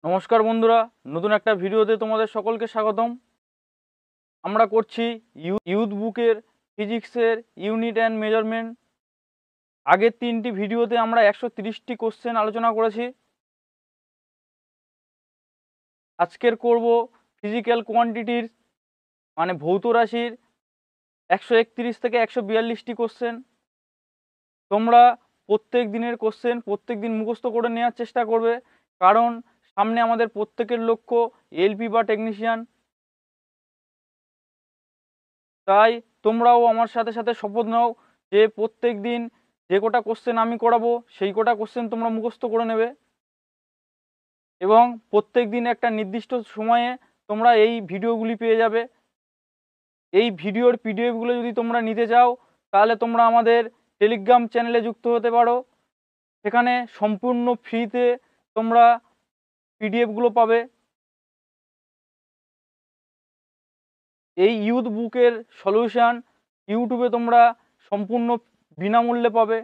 নমস্কার বন্ধুরা, নতুন একটা ভিডিওতে তোমাদের সকলকে স্বাগতম। আমরা করছি ইউথ বুকের ফিজিক্সের ইউনিট অ্যান্ড মেজারমেন্ট। আগের 3টি ভিডিওতে আমরা 130টি কোশ্চেন আলোচনা করেছি। আজকের করব ফিজিক্যাল কোয়ান্টিটির মানে ভৌত রাশির 131 থেকে 142টি কোশ্চেন। তোমরা প্রত্যেক দিনের কোশ্চেন প্রত্যেক দিন মুখস্থ করে নেওয়ার চেষ্টা করবে, কারণ সামনে আমাদের প্রত্যেকের লক্ষ্য এলপি বা টেকনিশিয়ান। তাই তোমরাও আমার সাথে সাথে শপথ নাও যে প্রত্যেক দিন যে কটা কোশ্চেন আমি করাবো সেই কটা কোশ্চেন তোমরা মুখস্থ করে নেবে, এবং প্রত্যেক দিন একটা নির্দিষ্ট সময়ে তোমরা এই ভিডিওগুলি পেয়ে যাবে। এই ভিডিওর পিডিএফগুলো যদি তোমরা নিতে চাও তাহলে তোমরা আমাদের টেলিগ্রাম চ্যানেলে যুক্ত হতে পারো। সেখানে সম্পূর্ণ ফ্রিতে তোমরা পিডিএফগুলো পাবে। এই ইউথ বুকের সলিউশন ইউটিউবে তোমরা সম্পূর্ণ বিনামূল্যে পাবে,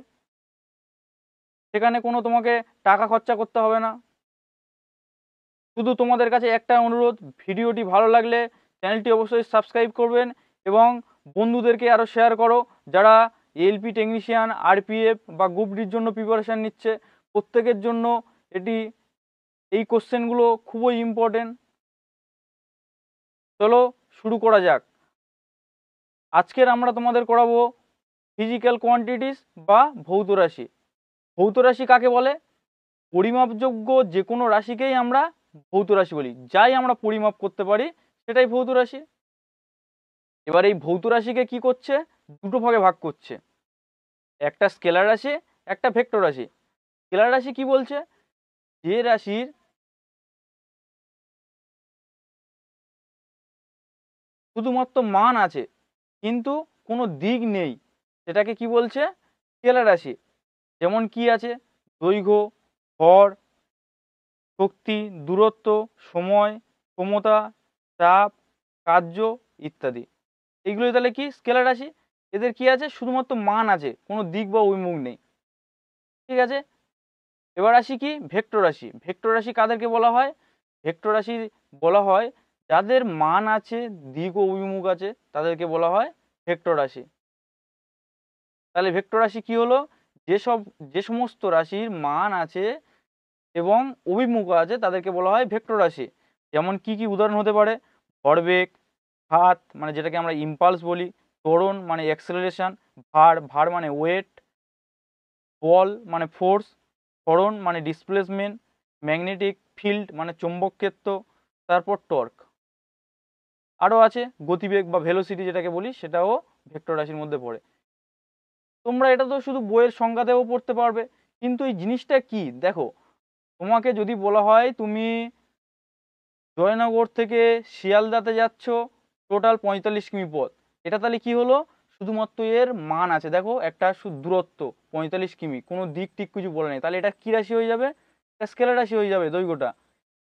সেখানে কোনো তোমাকে টাকা খরচা করতে হবে না। শুধু তোমাদের কাছে একটা অনুরোধ, ভিডিওটি ভালো লাগলে চ্যানেলটি অবশ্যই সাবস্ক্রাইব করবেন এবং বন্ধুদেরকে আরও শেয়ার করো যারা এলপি টেকনিশিয়ান, আরপিএফ বা গ্রুপ ডির জন্য প্রিপারেশান নিচ্ছে। প্রত্যেকের জন্য এই কোশ্চেনগুলো খুবই ইম্পর্টেন্ট। চলো শুরু করা যাক। আজকের আমরা তোমাদের করাবো ফিজিক্যাল কোয়ান্টিটিস বা ভৌত রাশি। ভৌত রাশি কাকে বলে? পরিমাপযোগ্য যে কোনো রাশিকেই আমরা ভৌত রাশি বলি। যাই আমরা পরিমাপ করতে পারি সেটাই ভৌত রাশি। এবার এই ভৌত রাশিকে কি করছে? দুটো ভাগে ভাগ করছে, একটা স্কেলার রাশি, একটা ভেক্টর রাশি। স্কেলার রাশি কি বলছে? যে রাশির শুধুমাত্র মান আছে কিন্তু কোনো দিক নেই, সেটাকে কি বলছে? স্কেলার রাশি। যেমন কি আছে? দৈর্ঘ্য, ভর, শক্তি, দূরত্ব, সময়, ক্ষমতা, চাপ, কার্য ইত্যাদি। এইগুলো তাহলে কি? স্কেলার রাশি। এদের কি আছে? শুধুমাত্র মান আছে, কোনো দিক বা অভিমুখ নেই। ঠিক আছে, এবার আসি কি ভেক্টর রাশি। ভেক্টর রাশি কাদেরকে বলা হয়? ভেক্টর রাশি বলা হয় যাদের মান আছে, দিক ও অভিমুখ আছে, তাদেরকে বলা হয় ভেক্টর রাশি। তাহলে ভেক্টর রাশি কি হলো? যে সমস্ত রাশির মান আছে এবং অভিমুখ আছে তাদেরকে বলা হয় ভেক্টর রাশি। যেমন কি কি উদাহরণ হতে পারে? ভরবেগ, হাত মানে যেটাকে আমরা ইম্পালস বলি, ত্বরণ মানে অ্যাক্সেলারেশন, ভার মানে ওয়েট, বল মানে ফোর্স, ত্বরণ মানে ডিসপ্লেসমেন্ট, ম্যাগনেটিক ফিল্ড মানে চৌম্বক ক্ষেত্র, তারপর টর্ক। আরও আছে গতিবেগ বা ভেলোসিটি যেটাকে বলি, সেটাও ভেক্টর রাশির মধ্যে পড়ে। তোমরা এটা তো শুধু বইয়ের সংজ্ঞাতেও পড়তে পারবে, কিন্তু এই জিনিসটা কি দেখো, তোমাকে যদি বলা হয় তুমি জয়নগর থেকে শিয়ালদাতে যাচ্ছ, টোটাল 45 কিমি পথ, এটা তাহলে কি হলো? শুধুমাত্র এর মান আছে, দেখো একটা দূরত্ব 45 কিমি, কোনো দিক টিক কিছু বলে নেই, তাহলে এটা কি রাশি হয়ে যাবে? এটা স্কেলার রাশি হয়ে যাবে, দৈর্ঘ্যটা।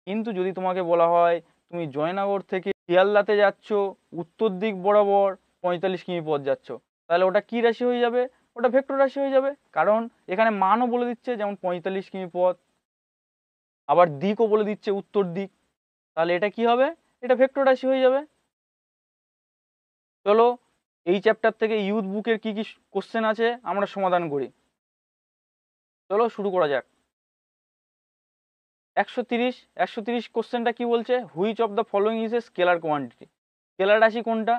কিন্তু যদি তোমাকে বলা হয় তুমি জয়নগর থেকে শিয়ালদাতে যাচ্ছ, উত্তর দিক বরাবর 45 কিমি পথ যাচ্ছ, তাহলে ওটা কি রাশি হয়ে যাবে? ওটা ভেক্টর রাশি হয়ে যাবে, কারণ এখানে মানও বলে দিচ্ছে, যেমন 45 কিমি পথ, আবার দিকও বলে দিচ্ছে উত্তর দিক। তাহলে এটা কি হবে? এটা ভেক্টর রাশি হয়ে যাবে। চলো এই চ্যাপ্টার থেকে ইউথ বুকের কি কি কোশ্চেন আছে আমরা সমাধান করি। চলো শুরু করা যাক। 130 কোশ্চেনটা কি বলছে? Which of the following is a scalar quantity. Scalar রাশি কোনটা?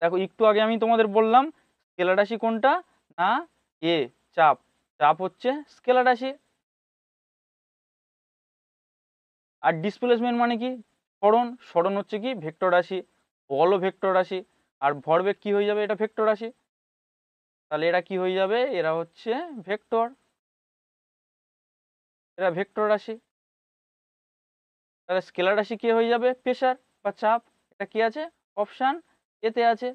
দেখো একটু আগে আমি তোমাদের বললাম স্কেলার রাশি কোনটা না, এ চাপ। চাপ হচ্ছে স্কেলার রাশি। আর ডিসপ্লেসমেন্ট মানে কি? সরণ। সরণ হচ্ছে কি? ভেক্টর রাশি। বলও ভেক্টর রাশি। আর ভরবেগ কি হয়ে যাবে? এটা ভেক্টর রাশি। তাহলে এরা কি হয়ে যাবে? এরা হচ্ছে ভেক্টর, এরা ভেক্টর রাশি। তাহলে স্কেলার রাশি কি হয়ে যাবে? প্রেসার বা চাপ। এটা কি আছে? অপশান এতে আছে।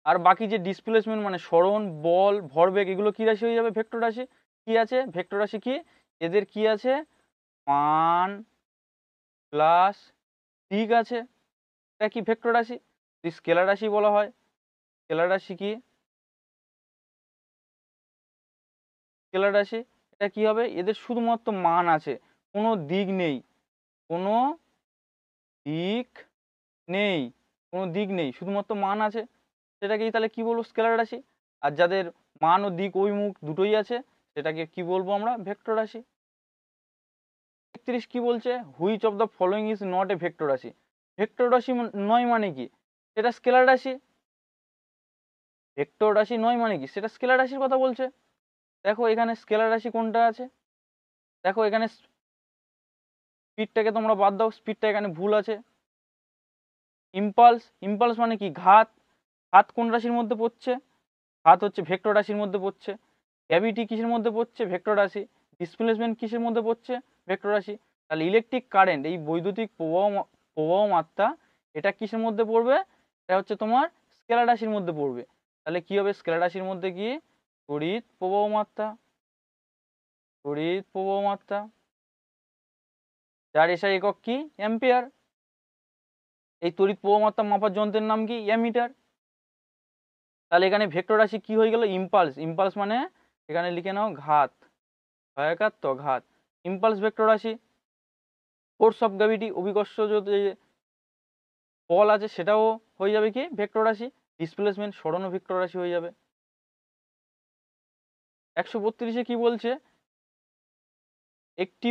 আর বাকি যে ডিসপ্লেসমেন্ট মানে সরণ, বল, ভরবেগ, এগুলো কি রাশি হয়ে যাবে? ভেক্টর রাশি। কি আছে? ভেক্টর রাশি কি? এদের কি আছে? মান প্লাস দিক আছে। এটা কি? ভেক্টর রাশি। যদি স্কেলার রাশি বলা হয়, স্কেলার রাশি কি? স্কেলার রাশি এটা কি হবে, এদের শুধুমাত্র মান আছে, কোনো দিক নেই, কোনো দিক নেই, কোনো দিক নেই, শুধুমাত্র মান আছে, সেটাকেই তাহলে কি বলবো, স্কেলার রাশি। আর যাদের মান ও দিক অভিমুখ দুটোই আছে সেটাকে কি বলবো আমরা, ভেক্টর রাশি। 31 কি বলছে, which of the following is not a vector রাশি। ভেক্টর রাশি নয় মানে কি, সেটা স্কেলার রাশি। ভেক্টর রাশি নয় মানে কি, সেটা স্কেলার রাশির কথা বলছে। দেখো এখানে স্কেলার রাশি কোনটা আছে, দেখো এখানে স্পিডটাকে তোমরা বাদ দাও, স্পিডটা এখানে ভুল আছে। ইম্পালস, ইম্পালস মানে কি, ঘাত, ঘাত কোন রাশির মধ্যে পড়ছে, ঘাত হচ্ছে ভেক্টর রাশির মধ্যে পড়ছে। গ্র্যাভিটি কিসের মধ্যে পড়ছে, ভেক্টর রাশি। ডিসপ্লেসমেন্ট কিসের মধ্যে পড়ছে, ভেক্টর রাশি। তাহলে ইলেকট্রিক কারেন্ট, এই বৈদ্যুতিক প্রবাহ মাত্রা, এটা কিসের মধ্যে পড়বে, এটা হচ্ছে তোমার স্কেলার রাশির মধ্যে পড়বে। তাহলে কি হবে, স্কেলার রাশির মধ্যে কি, তড়িৎ প্রবাহ মাত্রা, তড়িৎ প্রবাহ মাত্রা, যার এসআই একক কি, অ্যাম্পিয়ার। এই তড়িৎ প্রবাহ মাত্রা মাপার যন্ত্রের নাম কি, অ্যামিটার। তাহলে এখানে ভেক্টর রাশি কি হয়ে গেল, ইম্পালস। ইম্পালস মানে এখানে লিখে নাও ঘাত, ভয়াঘাত তো ঘাত, ইম্পালস ভেক্টর রাশি। ফোর্স অফ গ্র্যাভিটি, অভিকর্ষ যে বল আছে সেটাও হয়ে যাবে কি, ভেক্টর রাশি। ডিসপ্লেসমেন্ট, সরণ ভেক্টর রাশি হয়ে যাবে। 132-এ কি বলছে, একটি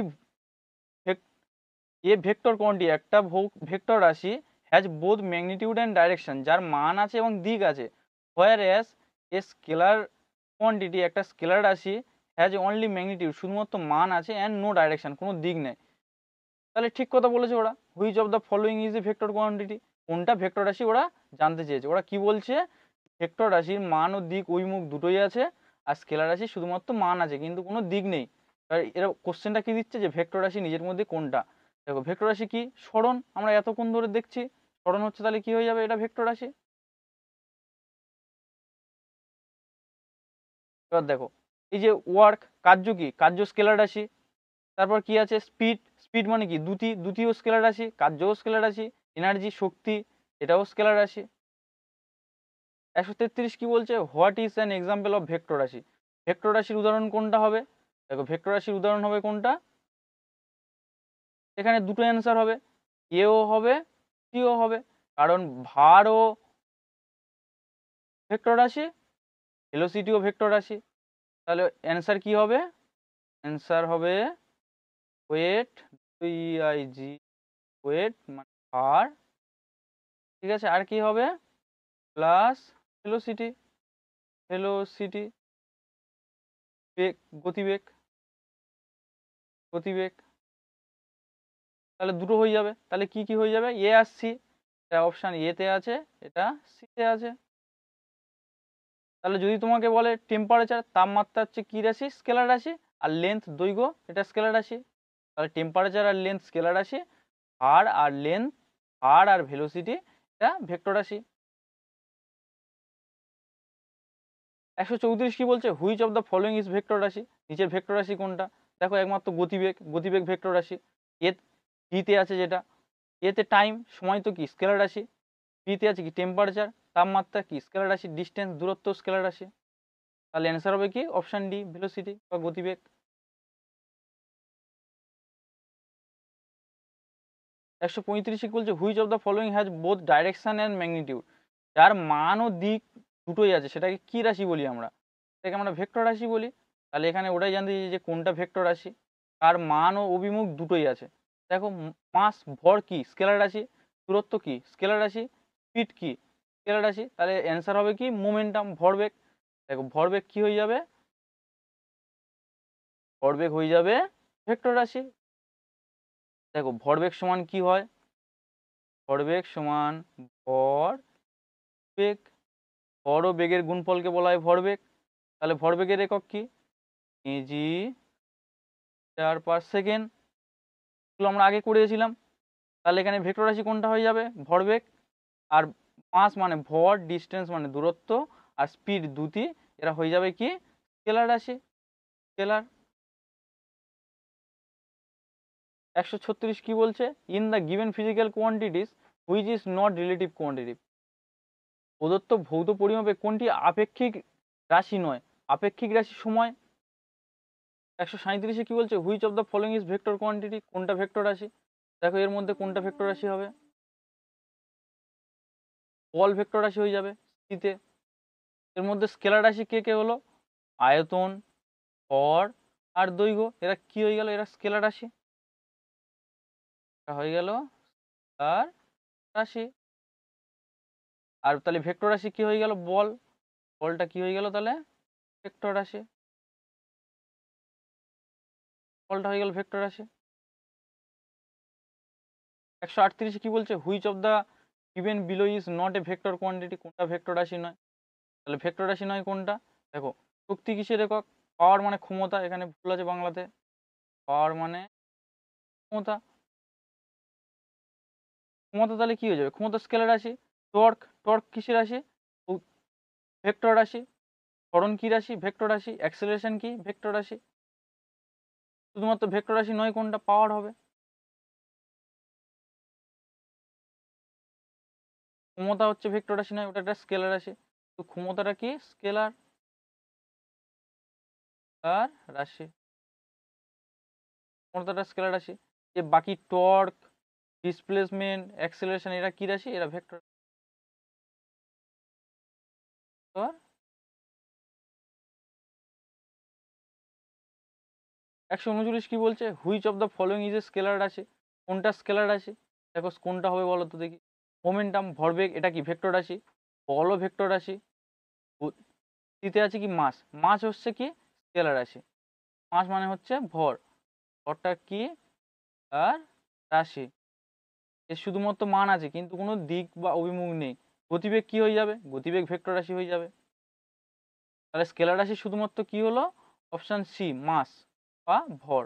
এ ভেক্টর কোয়ান্টিটি, একটা ভেক্টর রাশি has both magnitude and direction, যার মান আছে এবং দিক আছে। হোয়ার এস এ স্কেলার কোয়ান্টিটি, একটা স্কেলার রাশি হ্যাজ অনলি ম্যাগনিটিউড, শুধুমাত্র মান আছে, অ্যান্ড নো ডাইরেকশন, কোনো দিক নেই। তাহলে ঠিক কথা বলেছে ওরা, which of the following is a vector quantity, কোনটা ভেক্টর রাশি ওরা জানতে চেয়েছে। ওরা কি বলছে, ভেক্টর রাশির মান ও দিক অভিমুখ দুটোই আছে, আর স্কেলার রাশি শুধুমাত্র মান আছে কিন্তু কোনো দিক নেই। এরা কোশ্চেনটা কি দিচ্ছে, যে ভেক্টর রাশি নিজের মধ্যে কোনটা। দেখো ভেক্টর রাশি কি, সরণ, আমরা এতক্ষণ ধরে দেখছি সরণ হচ্ছে, তাহলে কি হয়ে যাবে, এটা ভেক্টর রাশি। এবার দেখো এই যে ওয়ার্ক, কার্য কি, কার্য স্কেলার রাশি। তারপর কি আছে, স্পিড, স্পিড মানে কি, দ্রুতিও স্কেলার রাশি, কার্যও স্কেলার রাশি। এনার্জি, শক্তি, এটাও স্কেলার রাশি। 133 কি বলছে, what is an example of vector রাশি। ভেক্টর রাশির উদাহরণ কোনটা হবে, দেখো ভেক্টর রাশির উদাহরণ হবে কোনটা, এখানে দুটো অ্যান্সার হবে, এও হবে, সিও হবে। কারণ ভারও ভেক্টর রাশি, ভেলোসিটিও ভেক্টর রাশি। তাহলে অ্যান্সার কি হবে, অ্যান্সার হবে ওয়েট, ইআইজি, ওয়েট মানে ভার, ঠিক আছে। আর কি হবে, প্লাস ভেলোসিটি, ভেলোসিটি বেগ, গতিবেগ, গতিবেগ। তাহলে দুটো হয়ে যাবে, তাহলে কি কি হয়ে যাবে, এ আর সি। এটা অপশান এতে আছে, এটা সিতে আছে। তাহলে যদি তোমাকে বলে টেম্পারেচার, তাপমাত্রা হচ্ছে কি রাশি, স্কেলার রাশি। আর লেন্থ, দৈর্ঘ্য, এটা স্কেলার রাশি। তাহলে টেম্পারেচার আর লেন্থ স্কেলার রাশি, আর লেন্থ, আর ভেলোসিটি এটা ভেক্টর রাশি। 134 কি বলছে, which of the following is vector রাশি, নিচের ভেক্টর রাশি কোনটা। দেখো একমাত্র গতিবেগ, গতিবেগ ভেক্টর রাশি। এ ডিতে আছে যেটা, এতে টাইম, সময় তো কি স্কেলার রাশি। বিতে আছে কি টেম্পারেচার, তাপমাত্রা কি স্কেলার রাশি, ডিস্টেন্স দূরত্ব স্কেলার রাশি। তাহলে অ্যান্সার হবে কি অপশান ডি, ভেলোসিটি বা গতিবেগ। 135 কি বলছে, which of the following has both direction and magnitude, যার মান ও দিক দুটোই আছে, সেটাকে কি রাশি বলি আমরা, সেটাকে আমরা ভেক্টর রাশি বলি। তাহলে এখানে ওটাই জানতে চাইছি যে কোনটা ভেক্টর রাশি, আর মান ও অভিমুখ দুটোই আছে। দেখো মাস, ভর কি স্কেলার রাশি, দূরত্ব কি স্কেলার রাশি, স্পিড কি স্কেলার রাশি। তাহলে অ্যান্সার হবে কি মোমেন্টাম, ভরবেগ। দেখো ভরবেগ কি হয়ে যাবে, ভরবেগ হয়ে যাবে ভেক্টর রাশি। দেখো ভরবেগ সমান কি হয়, ভরবেগ সমান ভর বেগ, ভর ও বেগের গুণফলকে বলা হয় ভরবেগ। তাহলে ভরবেগের একক কি, কেজি পার সেকেন্ড, এগুলো আমরা আগে করেছিলাম। তাহলে এখানে ভেক্টর রাশি কোনটা হয়ে যাবে, ভরবেগ। আর মাস মানে ভর, ডিস্টেন্স মানে দূরত্ব, আর স্পিড দ্রুতি, এরা হয়ে যাবে কি স্কেলার রাশি, স্কেলার। 136 কি বলছে, in the given physical quantities which is not relative quantity, প্রদত্ত ভৌত পরিমাপে কোনটি আপেক্ষিক রাশি নয়। আপেক্ষিক রাশি সময়, 137-এ কি বলছে, which of the following is vector quantity, কোনটা ভেক্টর রাশি? দেখো এর মধ্যে কোনটা ভেক্টর রাশি হবে? বল ভেক্টর রাশি হয়ে যাবে সিতে। এর মধ্যে স্কেলার রাশি কে কে হলো? আয়তন, ভর আর দৈর্ঘ্য, এরা কি হয়ে গেল? এরা স্কেলার রাশি। এটা হয়ে গেল স্কেলার রাশি। আর তাহলে ভেক্টর রাশি কি হয়ে গেল? বল। বলটা কি হয়ে গেল তাহলে? ভেক্টর রাশি। বলটা হয়ে গেল ভেক্টর রাশি। 138-এ কি বলছে, which of the given below is not a vector quantity, কোনটা ভেক্টর রাশি নয়? তাহলে ভেক্টর রাশি নয় কোনটা? দেখো, শক্তি কিসের একক? পাওয়ার মানে ক্ষমতা, এখানে ভুল আছে বাংলাতে। পাওয়ার মানে ক্ষমতা। ক্ষমতা তাহলে কি হয়ে যাবে? ক্ষমতা স্কেলার রাশি। টর্ক, টর্ক কিসের রাশি? ভেক্টর রাশি। ত্বরণ কি রাশি? ভেক্টর রাশি। অ্যাক্সেলারেশন কি? ভেক্টর রাশি। শুধুমাত্র ভেক্টর রাশি নয় কোনটা? পাওয়ার হবে। ক্ষমতা হচ্ছে ভেক্টর রাশি নয়, ওটা একটা স্কেলার রাশি। তো ক্ষমতাটা কি? স্কেলার আর রাশি। ক্ষমতাটা স্কেলার রাশি। যে বাকি টর্ক, ডিসপ্লেসমেন্ট, অ্যাক্সেলারেশন, এরা কি রাশি? এরা ভেক্টর। 139 কি বলছে, which of the following is a scalar রাশি, কোনটা স্কেলার রাশি? দেখো কোনটা হবে বলো তো দেখি। মোমেন্টাম, ভরবেগ, এটা কি ভেক্টর রাশি? বলও ভেক্টর রাশি। দিতে আছে কি মাস, মাস হচ্ছে কি স্কেলার রাশি। মাস মানে হচ্ছে ভর, ভরটা কি আর রাশি। এর শুধুমাত্র মান আছে কিন্তু কোনো দিক বা অভিমুখ নেই। গতিবেগ কি হয়ে যাবে? গতিবেগ ভেক্টর রাশি হয়ে যাবে। তাহলে স্কেলার রাশি শুধুমাত্র কি হলো? অপশন সি, মাস বা ভর।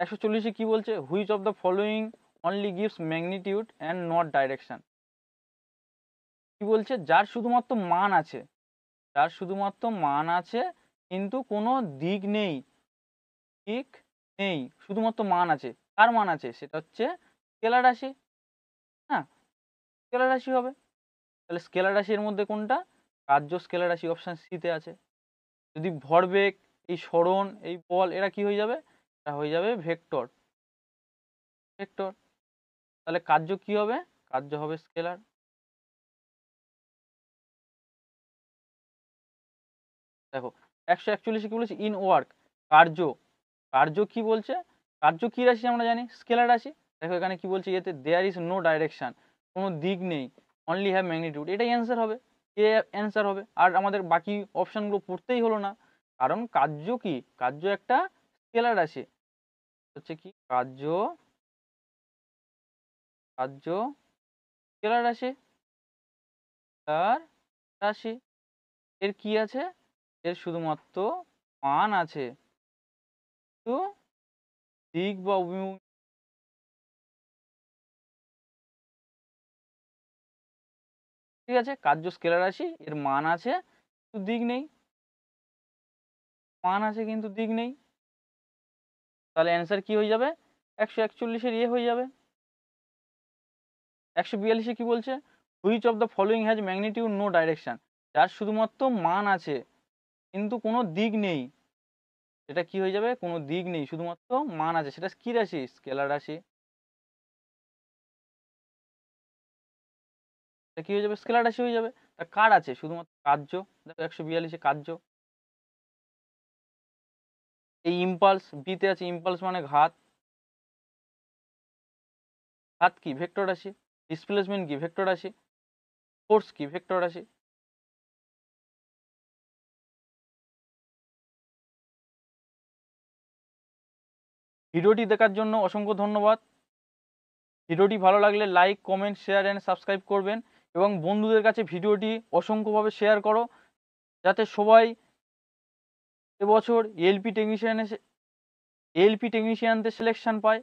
140-এ কি বলছে, which of the following only gives magnitude and not direction. কি বলছে, যার শুধুমাত্র মান আছে, যার শুধুমাত্র মান আছে কিন্তু কোনো দিক নেই, দিক নেই, শুধুমাত্র মান আছে। কার মান আছে? সেটা হচ্ছে স্কেলার রাশি। হ্যাঁ, স্কেলার রাশি হবে। তাহলে স্কেলার রাশির মধ্যে কোনটা? কার্য স্কেলার রাশি, অপশন সিতে আছে। যদি ভরবেগ, এই সরণ, এই বল, এরা কি হয়ে যাবে? এটা হয়ে যাবে ভেক্টর। ভেক্টর। তাহলে কার্য কি হবে? কার্য হবে স্কেলার। দেখো 141-এ কি বলেছে, ইন ওয়ার্ক, কার্য। কার্য কি বলছে? কার্য কি রাশি আমরা জানি? স্কেলার রাশি। দেখো এখানে কি বলছে, এতে দেয়ার ইজ নো ডাইরেকশন, কোনো দিক নেই, অনলি হ্যাভ ম্যাগনিটিউড, এটাই অ্যান্সার হবে। এ অ্যান্সার হবে। আর আমাদের বাকি অপশনগুলো পড়তেই হলো না, কারণ কার্য কি? কার্য একটা স্কেলার রাশি। হচ্ছে কি কার্য? কার্য স্কেলার রাশি। তার রাশি। এর কি আছে? এর শুধুমাত্র মান আছে, তো দিক বা অভিমুখ। ঠিক আছে, কার্য স্কেলার রাশি, এর মান আছে কিন্তু দিক নেই। মান আছে কিন্তু দিক নেই। তাহলে অ্যান্সার কি হয়ে যাবে? 141-এর ইয়ে হয়ে যাবে। 142-এ কি বলছে, which of the following has magnitude no direction, যার শুধুমাত্র মান আছে কিন্তু কোনো দিক নেই। এটা কি হয়ে যাবে? কোনো দিক নেই, শুধুমাত্র মান আছে। সেটা কি রাশি? স্কেলার রাশি। এটা কি হয়ে যাবে? স্কেলার রাশি হয়ে যাবে। তা কার আছে? শুধুমাত্র কার্য। দেখো 142-এ কার্য। এই ইম্পালস, বিতে আছে ইম্পালস মানে ঘাত। ঘাত কি? ভেক্টর রাশি। ডিসপ্লেসমেন্ট কি? ভেক্টর রাশি। ফোর্স কি? ভেক্টর রাশি। ভিডিওটি দেখার জন্য অসংখ্য ধন্যবাদ। ভিডিওটি ভালো লাগলে like, comment, share and subscribe করবেন এবং বন্ধুদের কাছে ভিডিওটি অসংখ্যভাবে শেয়ার করো, যাতে সবাই এবছর এলপি টেকনিশিয়ানদের সিলেকশন পায়।